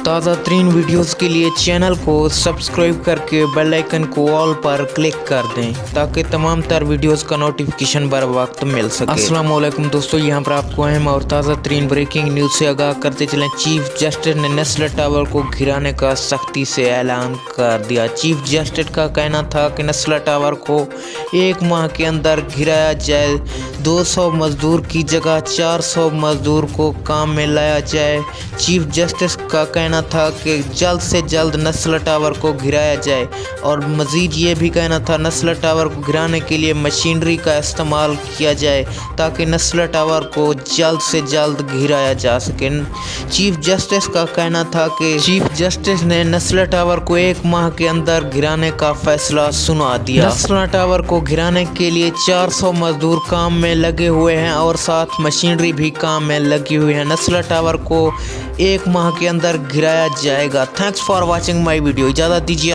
ताज़ा तरीन वीडियोस के लिए चैनल को सब्सक्राइब करके बेल आइकन को ऑल पर क्लिक कर दें ताकि तमाम तर वीडियोस का नोटिफिकेशन बर वक्त मिल सके। अस्सलाम वालेकुम दोस्तों, यहाँ पर आपको अहम और ताज़ा तरीन ब्रेकिंग न्यूज़ से आगाह करते चलें। चीफ जस्टिस ने नेस्ले टावर को घिराने का सख्ती से ऐलान कर दिया। चीफ जस्टिस का कहना था कि नेस्ले टावर को एक माह के अंदर घिराया जाए, 200 मजदूर की जगह 400 मजदूर को काम में लाया जाए। चीफ जस्टिस का कहना था कि जल्द से जल्द नेस्ले टावर को घिराया जाए और मज़ीद ये भी कहना था नेस्ले टावर को घिराने के लिए मशीनरी का इस्तेमाल किया जाए ताकि नेस्ले टावर को जल्द से जल्द घिराया जा सके। चीफ जस्टिस का कहना था कि चीफ जस्टिस ने नेस्ले टावर को एक माह के अंदर घिराने का फैसला सुना दिया। नेस्ले टावर को घिराने के लिए 400 मजदूर काम में लगे हुए हैं और साथ मशीनरी भी काम में लगी हुई है। नेस्ले टावर को एक माह के अंदर गिराया जाएगा। Thanks for watching my video. इजाज़त दीजिए।